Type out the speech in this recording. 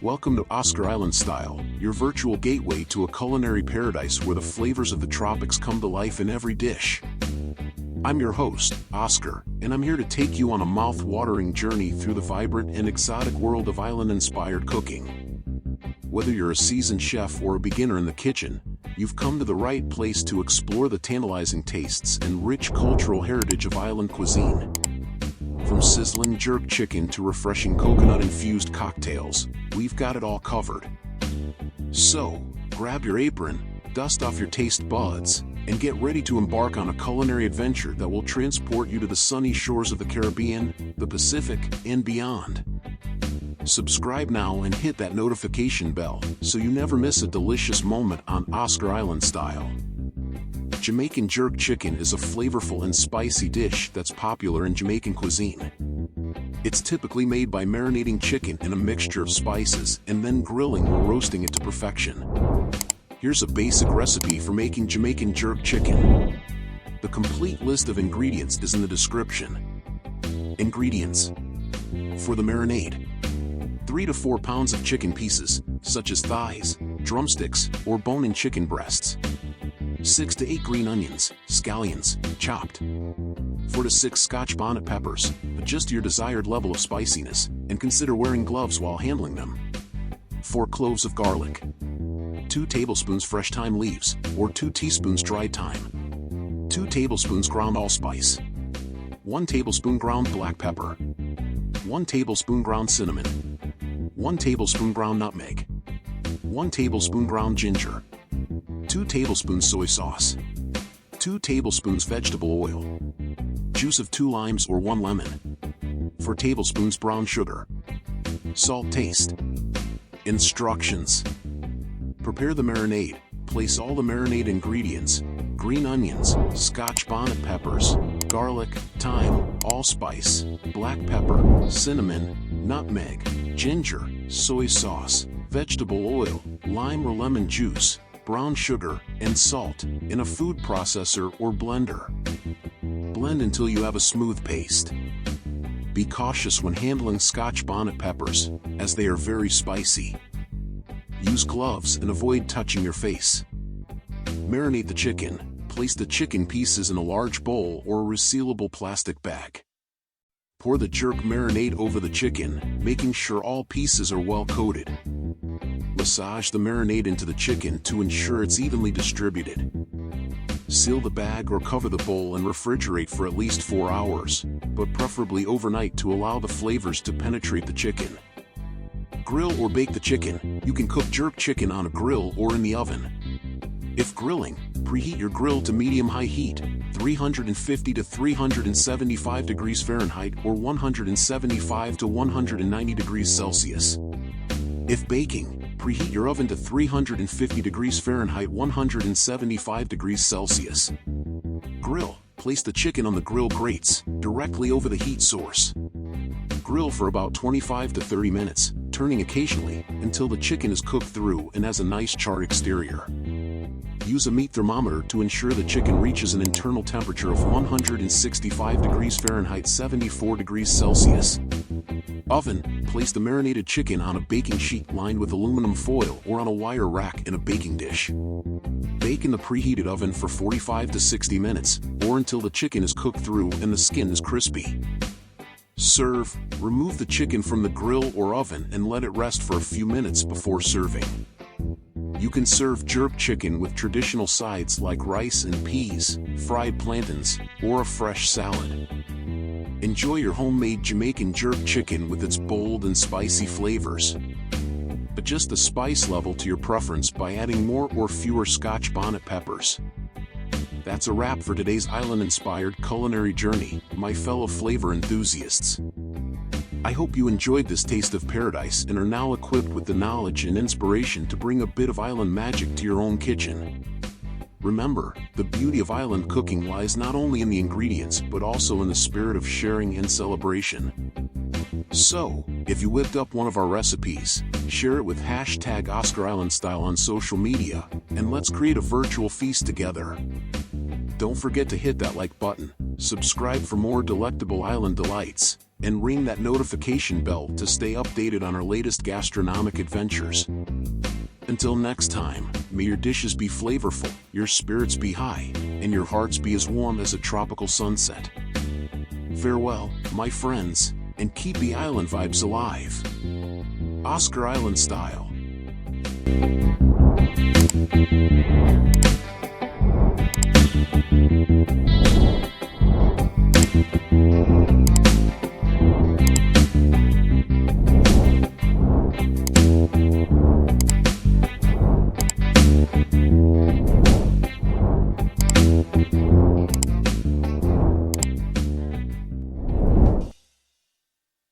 Welcome to Oscar Island Style, your virtual gateway to a culinary paradise where the flavors of the tropics come to life in every dish. I'm your host, Oscar, and I'm here to take you on a mouth-watering journey through the vibrant and exotic world of island-inspired cooking. Whether you're a seasoned chef or a beginner in the kitchen, you've come to the right place to explore the tantalizing tastes and rich cultural heritage of island cuisine. From sizzling jerk chicken to refreshing coconut-infused cocktails, we've got it all covered. So, grab your apron, dust off your taste buds, and get ready to embark on a culinary adventure that will transport you to the sunny shores of the Caribbean, the Pacific, and beyond. Subscribe now and hit that notification bell so you never miss a delicious moment on Oscar Island Style. Jamaican jerk chicken is a flavorful and spicy dish that's popular in Jamaican cuisine. It's typically made by marinating chicken in a mixture of spices and then grilling or roasting it to perfection. Here's a basic recipe for making Jamaican jerk chicken. The complete list of ingredients is in the description. Ingredients. For the marinade: 3 to 4 pounds of chicken pieces, such as thighs, drumsticks, or bone-in chicken breasts. 6 to 8 green onions, scallions, chopped. 4 to 6 Scotch bonnet peppers, adjust your desired level of spiciness, and consider wearing gloves while handling them. 4 cloves of garlic. 2 tablespoons fresh thyme leaves, or 2 teaspoons dried thyme. 2 tablespoons ground allspice. 1 tablespoon ground black pepper. 1 tablespoon ground cinnamon. 1 tablespoon ground nutmeg. 1 tablespoon ground ginger. 2 tablespoons soy sauce. 2 tablespoons vegetable oil. Juice of 2 limes or 1 lemon. 4 tablespoons brown sugar. Salt taste. Instructions. Prepare the marinade. Place all the marinade ingredients: green onions, Scotch bonnet peppers, garlic, thyme, allspice, black pepper, cinnamon, nutmeg, ginger, soy sauce, vegetable oil, lime or lemon juice, brown sugar, and salt, in a food processor or blender. Blend until you have a smooth paste. Be cautious when handling Scotch bonnet peppers, as they are very spicy. Use gloves and avoid touching your face. Marinate the chicken. Place the chicken pieces in a large bowl or a resealable plastic bag. Pour the jerk marinade over the chicken, making sure all pieces are well coated. Massage the marinade into the chicken to ensure it's evenly distributed. Seal the bag or cover the bowl and refrigerate for at least 4 hours, but preferably overnight to allow the flavors to penetrate the chicken. Grill or bake the chicken. You can cook jerk chicken on a grill or in the oven. If grilling, preheat your grill to medium-high heat, 350 to 375 degrees Fahrenheit or 175 to 190 degrees Celsius. If baking, preheat your oven to 350 degrees Fahrenheit 175 degrees Celsius. Grill. Place the chicken on the grill grates, directly over the heat source. Grill for about 25 to 30 minutes, turning occasionally, until the chicken is cooked through and has a nice charred exterior. Use a meat thermometer to ensure the chicken reaches an internal temperature of 165 degrees Fahrenheit 74 degrees Celsius. Oven. Place the marinated chicken on a baking sheet lined with aluminum foil or on a wire rack in a baking dish. Bake in the preheated oven for 45 to 60 minutes, or until the chicken is cooked through and the skin is crispy. Serve. Remove the chicken from the grill or oven and let it rest for a few minutes before serving. You can serve jerk chicken with traditional sides like rice and peas, fried plantains, or a fresh salad. Enjoy your homemade Jamaican jerk chicken with its bold and spicy flavors. Adjust the spice level to your preference by adding more or fewer Scotch bonnet peppers. That's a wrap for today's island-inspired culinary journey, my fellow flavor enthusiasts. I hope you enjoyed this taste of paradise and are now equipped with the knowledge and inspiration to bring a bit of island magic to your own kitchen. Remember, the beauty of island cooking lies not only in the ingredients but also in the spirit of sharing and celebration. So, if you whipped up one of our recipes, share it with hashtag Oscar Island Style on social media, and let's create a virtual feast together. Don't forget to hit that like button, subscribe for more delectable island delights, and ring that notification bell to stay updated on our latest gastronomic adventures. Until next time, may your dishes be flavorful, your spirits be high, and your hearts be as warm as a tropical sunset. Farewell, my friends, and keep the island vibes alive. Oscar Island Style.